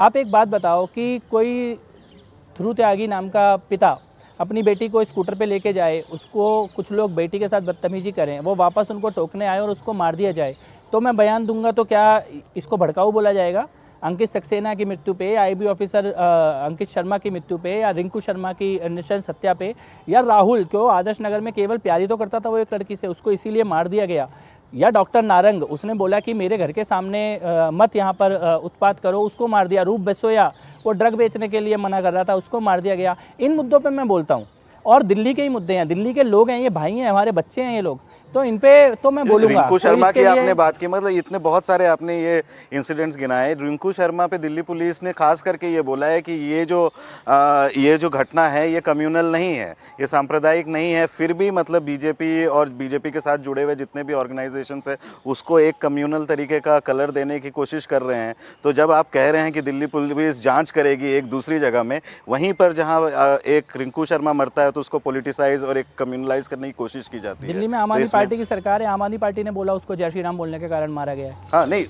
आप एक बात बताओ कि कोई ध्रुव त्यागी नाम का पिता अपनी बेटी को स्कूटर पे लेके जाए, उसको कुछ लोग बेटी के साथ बदतमीजी करें, वो वापस उनको टोकने आए और उसको मार दिया जाए, तो मैं बयान दूंगा तो क्या इसको भड़काऊ बोला जाएगा? अंकित सक्सेना की मृत्यु पे, आईबी ऑफिसर अंकित शर्मा की मृत्यु पे, या रिंकू शर्मा की नृशंस हत्या पे, या राहुल क्यों आदर्श नगर में केवल प्यारी तो करता था वो एक लड़की से, उसको इसीलिए मार दिया गया, या डॉक्टर नारंग उसने बोला कि मेरे घर के सामने मत यहाँ पर उत्पात करो, उसको मार दिया। रूप बेसोया वो ड्रग बेचने के लिए मना कर रहा था, उसको मार दिया गया। इन मुद्दों पे मैं बोलता हूँ, और दिल्ली के ही मुद्दे हैं, दिल्ली के लोग हैं, ये भाई हैं, हमारे बच्चे हैं ये लोग, तो इन पे तो मैं बोलूँगा। रिंकू शर्मा की आपने बात की, मतलब इतने बहुत सारे आपने ये इंसिडेंट्स गिनाए। रिंकू शर्मा पे दिल्ली पुलिस ने खास करके ये बोला है कि ये जो घटना है ये कम्युनल नहीं है, ये सांप्रदायिक नहीं है, फिर भी मतलब बीजेपी और बीजेपी के साथ जुड़े हुए जितने भी ऑर्गेनाइजेशंस है उसको एक कम्युनल तरीके का कलर देने की कोशिश कर रहे हैं। तो जब आप कह रहे हैं कि दिल्ली पुलिस जाँच करेगी एक दूसरी जगह में, वहीं पर जहाँ एक रिंकू शर्मा मरता है तो उसको पोलिटिसाइज और एक कम्युनलाइज करने की कोशिश की जाती है। दिल्ली में आम आदमी पार्टी की सरकार है, आम आदमी पार्टी ने बोला उसको जय श्री राम बोलने के कारण मारा गया है। हाँ नहीं,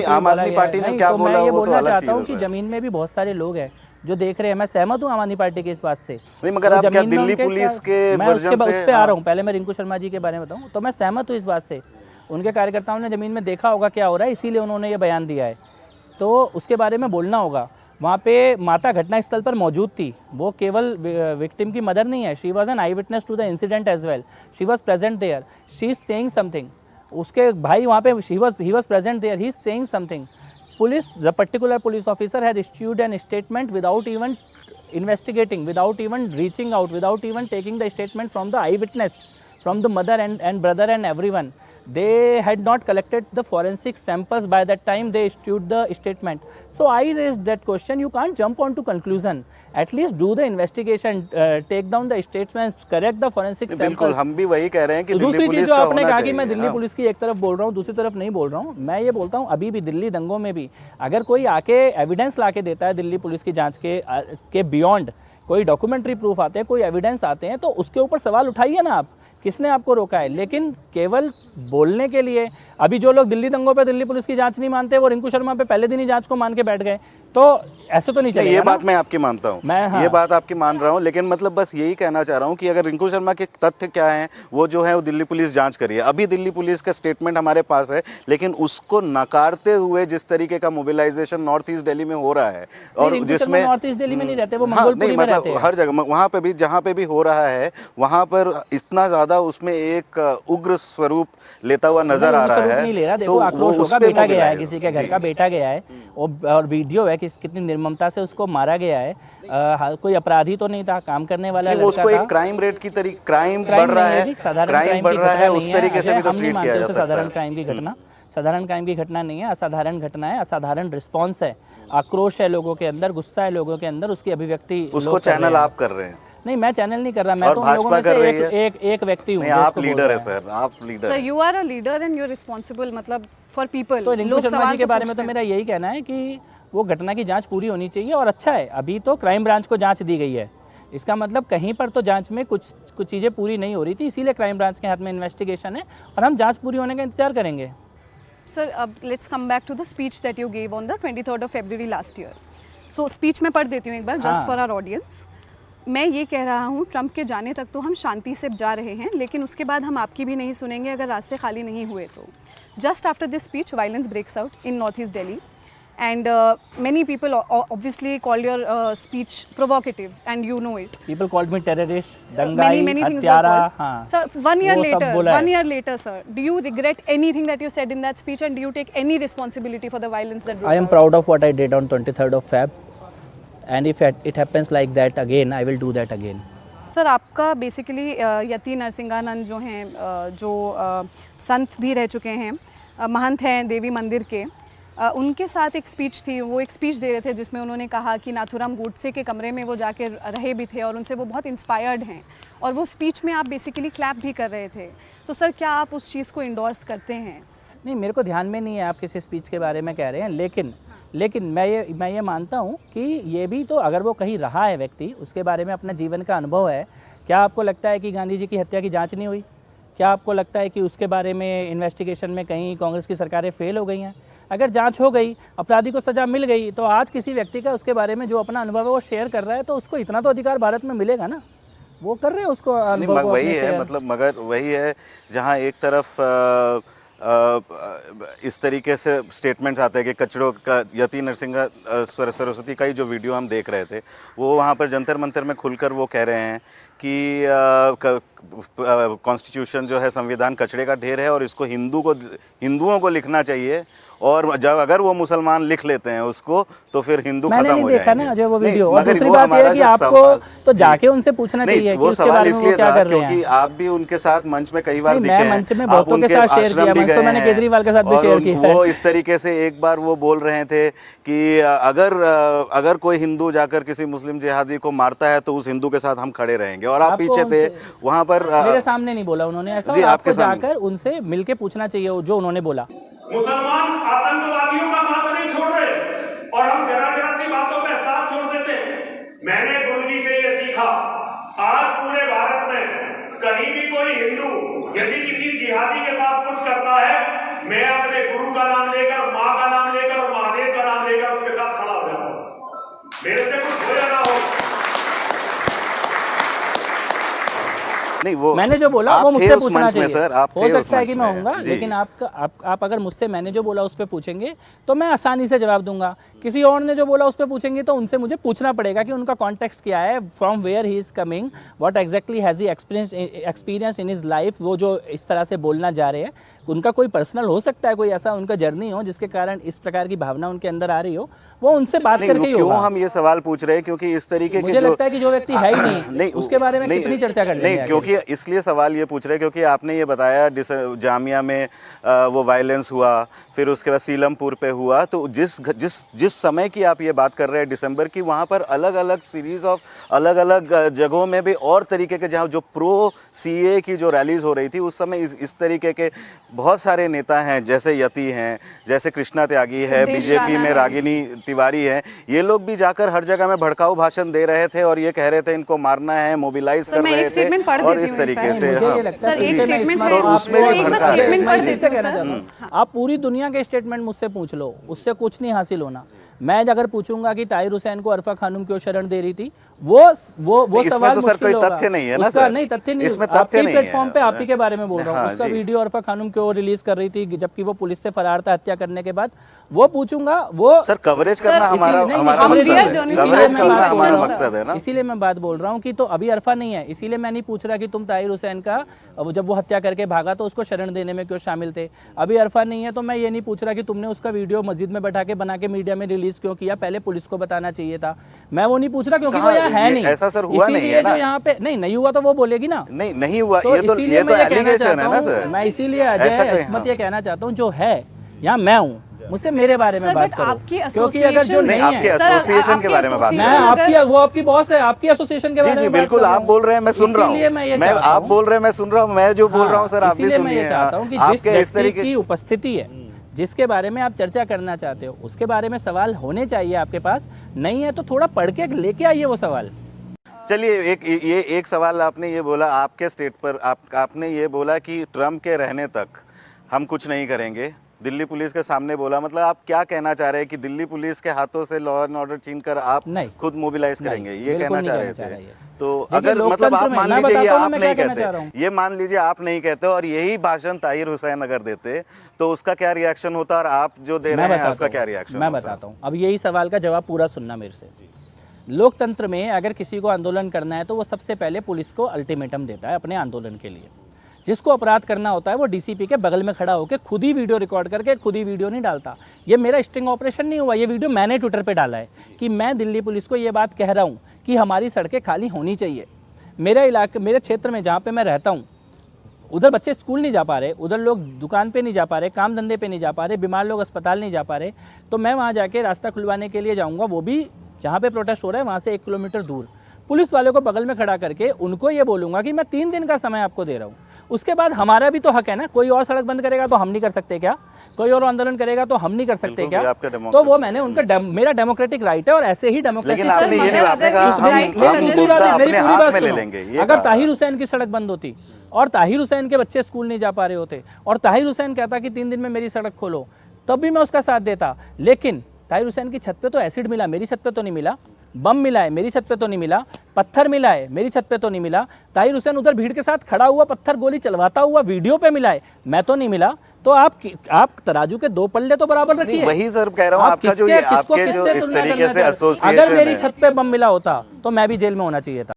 आम आदमी पार्टी ने क्या बोला वो तो अलग चीज है। कि जमीन में भी बहुत सारे लोग हैं जो देख रहे हैं, मैं सहमत हूँ आम आदमी पार्टी की इस बात से। नहीं मगर आप क्या दिल्ली पुलिस के वर्जन से उस पे आ रहा हूँ, पहले मैं रिंकू शर्मा जी के बारे में बताऊँ तो मैं सहमत हूँ इस बात से। उनके कार्यकर्ताओं ने जमीन में देखा होगा क्या हो रहा है, इसीलिए उन्होंने ये बयान दिया है, तो उसके बारे में बोलना होगा। वहाँ पे माता घटनास्थल पर मौजूद थी, वो केवल विक्टिम की मदर नहीं है, she was an eye witness to the incident as well, she was present there, she is saying something. उसके भाई वहाँ पे ही was present there, he is saying something. Police, the particular police officer had issued an statement without even investigating, without even reaching out, without even taking the statement from the eyewitness, from the mother and brother and everyone. They had not collected the forensic samples by that time they issued the statement. So I raised that question, you can't jump on to conclusion. At least do the investigation, take down the statements, correct the forensic samples. बिल्कुल, हम भी वही कह रहे हैं कि दूसरी चीज जो आपने कहा कि मैं दिल्ली पुलिस की एक तरफ बोल रहा हूँ, दूसरी तरफ नहीं बोल रहा हूँ, मैं ये बोलता हूँ अभी भी दिल्ली दंगों में भी अगर कोई आके एविडेंस ला के देता है दिल्ली पुलिस की जांच के बियॉन्ड, कोई डॉक्यूमेंट्री प्रूफ आते हैं, कोई एविडेंस आते हैं, तो उसके ऊपर सवाल उठाइए ना आप, किसने आपको रोका है? लेकिन केवल बोलने के लिए अभी जो लोग दिल्ली दंगों पे दिल्ली पुलिस की जांच नहीं मानते, वो रिंकू शर्मा पे पहले दिन ही जांच को मान के बैठ गए, तो ऐसे तो नहीं चलेगा। ये बात मैं आपकी मानता हूँ, ये बात आपकी मान रहा हूँ, लेकिन मतलब बस यही कहना चाह रहा हूँ कि अगर रिंकू शर्मा के तथ्य क्या हैं वो जो है वो दिल्ली पुलिस जांच करिए। अभी दिल्ली पुलिस का स्टेटमेंट हमारे पास है, लेकिन उसको नकारते हुए जिस तरीके का मोबिलाइजेशन नॉर्थ ईस्ट दिल्ली में हो रहा है, और जिसमें नॉर्थ ईस्ट दिल्ली में नहीं रहते, वो मंगोलपुरी में रहते हैं, हर जगह वहाँ पे भी जहाँ पे भी हो रहा है वहाँ पर इतना ज्यादा उसमें एक उग्र स्वरूप लेता हुआ नजर आ रहा है। तो आक्रोश होगा, बेटा गया है, किसी के घर का बेटा गया है, और वीडियो है कि कितनी निर्ममता से उसको मारा गया है। कोई अपराधी तो नहीं था, काम करने वाला लड़का उसको एक क्राइम रेट की तरीके, क्राइम बढ़ रहा है उस तरीके से भी तो ट्रीट किया जा सकता है। साधारण क्राइम की घटना, साधारण क्राइम की घटना नहीं है, असाधारण घटना है, असाधारण रिस्पॉन्स है, आक्रोश है लोगों के अंदर, गुस्सा है लोगों के अंदर, उसकी अभिव्यक्ति उसको चैनल आप कर रहे हैं। नहीं, मैं चैनल नहीं कर रहा, मैं तो उन लोगों में से एक व्यक्ति हूँ। आप लीडर है सर, आप leader. Sir you are a leader and you are responsible, मतलब फॉर पीपल। तो रिंकू शर्मा जी के बारे में तो मेरा यही कहना है कि वो घटना की जांच पूरी होनी चाहिए, और अच्छा है अभी तो क्राइम ब्रांच को जांच दी गई है, इसका मतलब कहीं पर तो जांच में कुछ चीज़ें पूरी नहीं हो रही थी, इसीलिए क्राइम ब्रांच के हाथ में इन्वेस्टिगेशन है, और हम जांच पूरी होने का इंतजार करेंगे। सर अब let's come back to the speech that you gave on the 23rd of February last year. So speech मैं पढ़ देती हूँ एक बार, जस्ट फॉर आवर ऑडियंस। मैं ये कह रहा हूँ, ट्रंप के जाने तक तो हम शांति से जा रहे हैं, लेकिन उसके बाद हम आपकी भी नहीं सुनेंगे अगर रास्ते खाली नहीं हुए तो। Just after this speech violence breaks out in north east Delhi, and many people obviously called your speech provocative, and you know it. People called me terrorist, dangai, many things were called. Sir, 1 year later, sir, do you regret anything that you said in that speech, and do you take any responsibility for the violence that broke out? I am proud of what I did on 23rd of Feb, and if it happens like that again, I will do that again. Sir आपका basically यति नरसिंहानंद जो हैं, जो संत भी रह चुके हैं, महंत हैं देवी मंदिर के, उनके साथ एक स्पीच थी, वो एक स्पीच दे रहे थे जिसमें उन्होंने कहा कि नाथुराम गोडसे के कमरे में वो जाके रहे भी थे और उनसे वो बहुत इंस्पायर्ड हैं, और वो स्पीच में आप बेसिकली क्लैप भी कर रहे थे। तो सर क्या आप उस चीज़ को इंडोर्स करते हैं? नहीं, मेरे को ध्यान में नहीं है आप किसी स्पीच के बारे में कह रहे हैं, लेकिन मैं ये मानता हूँ कि ये भी तो, अगर वो कहीं रहा है व्यक्ति, उसके बारे में अपना जीवन का अनुभव है। क्या आपको लगता है कि गांधी जी की हत्या की जाँच नहीं हुई? क्या आपको लगता है कि उसके बारे में इन्वेस्टिगेशन में कहीं कांग्रेस की सरकारें फेल हो गई हैं? अगर जांच हो गई, अपराधी को सज़ा मिल गई, तो आज किसी व्यक्ति का उसके बारे में जो अपना अनुभव है वो शेयर कर रहा है, तो उसको इतना तो अधिकार भारत में मिलेगा ना, वो कर रहे हैं उसको अनुभव को वही अपने है शेयर। मतलब, मगर वही है जहाँ एक तरफ इस तरीके से स्टेटमेंट्स आते हैं कि कचड़ों का, यति नरसिंहा सरस्वती का ही जो वीडियो हम देख रहे थे, वो वहाँ पर जंतर मंतर में खुलकर वो कह रहे हैं कि कॉन्स्टिट्यूशन जो है, संविधान कचड़े का ढेर है और इसको हिंदुओं को लिखना चाहिए, और जब अगर वो मुसलमान लिख लेते हैं उसको तो फिर हिंदू मैंने खत्म नहीं हो देखा जाएंगे। ना अजय वो नहीं, वीडियो। और मगर दूसरी वो बात ये है हमारा कि जो आपको सवाल- तो जी। जाके उनसे पूछना नहीं, चाहिए कि वो उसके सवाल बारे में वो इसलिए क्या था कर रहे क्योंकि हैं। आप भी उनके साथ मंच में कई बार नहीं, दिखे मैं हैं, मंच में आप बहुतों के उनके साथ शेयर आश्रम किया, भी मंच तो गए मैंने हैं, केजरीवाल के साथ भी और शेयर किया है। वो इस तरीके से एक बार वो बोल रहे थे कि अगर कोई हिंदू जाकर किसी मुस्लिम जिहादी को मारता है तो उस हिंदू के साथ हम खड़े रहेंगे, और आप आपको पीछे थे उनसे- वहाँ पर। मेरे सामने नहीं बोला उन्होंने ऐसा, जी, और आपके आपको सामने। जाकर उनसे मिलके पूछना चाहिए जो उन्होंने बोला। मुसलमान आतंकवादियों का साथ नहीं छोड़ रहे और हम जरा जरा सी बातों पे साथ छोड़ देते। मैंने गुरुजी से ये सीखा, आज पूरे भारत में कहीं भी कोई हिंदू यदि किसी जिहादी के साथ कुछ करता है, मैं अपने गुरु का नाम लेकर, माँ का नाम लेकर और महादेव का नाम लेकर उसके साथ खड़ा हो जाऊंगा, मेरे से कुछ हो या ना हो। नहीं, वो मैंने जो बोला आप वो थे मुझसे उस पूछना मंच में चाहिए। सर, आप हो थे उस सकता है मंच कि मैं में। होऊंगा, जी। लेकिन आप अगर मुझसे मैंने जो बोला उस पर पूछेंगे तो मैं आसानी से जवाब दूंगा। किसी और ने जो बोला उस पर पूछेंगे तो उनसे मुझे पूछना पड़ेगा कि उनका कॉन्टेक्स्ट क्या है, from where he is coming, what exactly has he experience in his life. वो जो इस तरह से बोलना जा रहे हैं, उनका कोई पर्सनल हो सकता है, कोई ऐसा उनका जर्नी हो जिसके कारण इस प्रकार की भावना उनके अंदर आ रही हो, वो उनसे बात नहीं, करके ही क्यों होगा। हम ये सवाल पूछ रहे हैं क्योंकि इस तरीके के मुझे लगता है कि जो व्यक्ति है ही नहीं, उसके बारे में कितनी चर्चा कर लेंगे नहीं, आगे। क्योंकि इसलिए सवाल ये पूछ रहे हैं क्योंकि आपने ये बताया जामिया में वो वायलेंस हुआ, फिर उसके बाद सीलमपुर पे हुआ, तो जिस समय की आप ये बात कर रहे हैं दिसंबर की, वहाँ पर अलग अलग सीरीज ऑफ अलग अलग जगहों में भी और तरीके के, जहाँ जो प्रो सीए की जो रैलीज हो रही थी उस समय इस तरीके के बहुत सारे नेता हैं, जैसे यति हैं, जैसे कृष्णा त्यागी है, देश बीजेपी जाना में है। रागिनी तिवारी है, ये लोग भी जाकर हर जगह में भड़काऊ भाषण दे रहे थे और ये कह रहे थे इनको मारना है, मोबिलाइज सर, कर मैं एक रहे थे, स्टेटमेंट पढ़ और देती इस हूँ तरीके इनफैक्ट। से। मुझे हाँ। ये लगता है सर, कि एक इसमें स्टेटमेंट इसमें है, तो उसमें सर, भी एक बस भड़का स्टेटमेंट मैं पढ़ इससे देती हूँ कहना सर। चाहता हूँ, आप पूरी दुनिया के स्टेटमेंट मुझसे पूछ लो, उससे कुछ नहीं हासिल होना। मैं अगर पूछूंगा कि ताहिर हुसैन को अरफा खानम क्यों शरण दे रही थी, वो इसमें सवाल तो सर मुश्किल कोई होगा। तथ्य नहीं है ना उसका सर। नहीं, तथ्य नहीं, इसमें तथ्य आपके नहीं प्लेटफॉर्म है। पे आप ही के बारे में बोल रहा हूँ। हाँ, उसका जी। वीडियो अरफा खानम क्यों रिलीज कर रही थी जबकि वो पुलिस से फरार था हत्या करने के बाद, वो पूछूंगा। वो सर, कवरेज करना सर, हमारा इसीलिए- हमारा हम मकसद real है, journalist कवरेज हैं, करना मैं हमारा बात मकसद है ना। इसीलिए मैं बात बोल रहा हूँ कि तो अभी अरफा नहीं है, इसीलिए मैं नहीं पूछ रहा कि तुम ताहिर हुसैन का जब वो हत्या करके भागा तो उसको शरण देने में क्यों शामिल थे। अभी अरफा नहीं है तो मैं ये नहीं पूछ रहा कि तुमने उसका वीडियो मस्जिद में बैठा के बना के मीडिया में रिलीज क्यों किया, पहले पुलिस को बताना चाहिए था। मैं वो नहीं पूछ रहा क्योंकि वो कहाँ, यहाँ है ये नहीं। ऐसा सर हुआ नहीं है इसीलिए ना। जो यहाँ पे नहीं हुआ तो वो बोलेगी ना। नहीं हुआ, तो ये तो इसीलिए मैं ये कहना एलिगेशन है चाहता ना हूँ, सर। मैं इसीलिए ऐसा अजय कहीं, अस्मत हाँ। ये कहना चाहता हूँ, जो है यहाँ मैं हूँ, मुझसे मेरे बारे में सर, बात बट करो। आपकी क्योंकि अगर जो association- नहीं आपके है, सर, एसोसिएशन के आपके बारे में बात मैं association आपकी, अगर- वो आपकी बॉस है, आपकी एसोसिएशन के बारे जी में बिल्कुल, बात कर आप बोल रहे हैं, मैं सुन रहा इसीलिए मैं ये हूँ, मैं चाहता आप हूँ। बोल रहे हैं, मैं सुन रहा हूँ, मैं जो बोल रहा हूँ सर आप भी इसीलिए मैं सुनिए। ये चाहता हूँ कि हाँ, जिस आपके इस व्यक्ति तरीके की उपस्थिति है, जिसके बारे में आप चर्चा करना चाहते हो, उसके बारे में सवाल होने चाहिए आपके पास। नहीं है तो थोड़ा पढ़ के लेके आइए वो सवाल। चलिए, एक सवाल आपने ये बोला, आपके स्टेट पर आपने ये बोला कि ट्रम्प के रहने तक हम कुछ नहीं करेंगे, दिल्ली पुलिस के सामने बोला, मतलब आप क्या कहना चाह रहे हैं कि दिल्ली पुलिस के हाथों से लॉ एंड ऑर्डर छीनकर आप नहीं। खुद मोबिलाइज करेंगे, ये बिल्कुल कहना नहीं चाह कहना रहे चाह रहा थे? ये। तो देखिए, अगर मतलब लोकतंत्र आप में- मान मैं लीजिए ये बताता हूँ ना आप मैं नहीं क्या कहना चाह रहा हूँ। कहते, ये मान लीजिए आप नहीं कहते और यही भाषण ताहिर हुसैन अगर देते तो उसका क्या रिएक्शन होता और आप जो दे रहे हैं उसका क्या रिएक्शन मैं होता? बताता हूँ। अब यही सवाल का जवाब पूरा सुनना मेरे से। लोकतंत्र में अगर किसी को आंदोलन करना है तो वो सबसे पहले पुलिस को अल्टीमेटम देता है अपने आंदोलन के लिए। जिसको अपराध करना होता है वो डीसीपी के बगल में खड़ा होकर खुद ही वीडियो रिकॉर्ड करके खुद ही वीडियो नहीं डालता। ये मेरा स्टिंग ऑपरेशन नहीं हुआ, ये वीडियो मैंने ट्विटर पे डाला है कि मैं दिल्ली पुलिस को ये बात कह रहा हूँ कि हमारी सड़कें खाली होनी चाहिए। मेरा इलाके, मेरे क्षेत्र में जहाँ पे मैं रहता हूँ, उधर बच्चे स्कूल नहीं जा पा रहे, उधर लोग दुकान पे नहीं जा पा रहे, काम धंधे पे नहीं जा पा रहे, बीमार लोग अस्पताल नहीं जा पा रहे, तो मैं वहाँ जाके रास्ता खुलवाने के लिए जाऊँगा, वो भी जहाँ पे प्रोटेस्ट हो रहा है वहाँ से 1 किलोमीटर दूर। पुलिस वालों को बगल में खड़ा करके उनको ये बोलूँगा कि मैं 3 दिन का समय आपको दे रहा हूँ। उसके बाद हमारा भी तो हक है ना, कोई और सड़क बंद करेगा तो हम नहीं कर सकते क्या? कोई और आंदोलन करेगा तो हम नहीं कर सकते बिल्कुल, ये क्या? आपका तो डेमोक्रेटिक वो मैंने उनका मेरा डेमोक्रेटिक राइट है और ऐसे ही डेमोक्रेसी। लेकिन आपने ये नहीं, आपने कहा हम मुद्दा अपने हाथ में ले लेंगे। ये अगर कहा। ताहिर हुसैन की सड़क बंद होती और ताहिर हुसैन के बच्चे स्कूल नहीं जा पा रहे होते और ताहिर हुसैन कहता कि 3 दिन में मेरी सड़क खोलो, तब भी मैं उसका साथ देता। लेकिन ताहिर हुसैन की छत पे तो एसिड मिला, मेरी छत पे तो नहीं मिला। बम मिला है, मेरी छत पे तो नहीं मिला। पत्थर मिला है, मेरी छत पे तो नहीं मिला। ताहिर हुसैन उधर भीड़ के साथ खड़ा हुआ पत्थर गोली चलवाता हुआ वीडियो पे मिला है, मैं तो नहीं मिला। तो आप तराजू के दो पल्ले तो बराबर रखिए। वही सर कह रहा हूँ, आप आपका जो किसके- ये किसको आपके किससे जो इस तुलना तरीके करना से चाह रहे हो? एसोसिएशन अगर मेरी है। छत पे बम मिला होता तो मैं भी जेल में होना चाहिए था।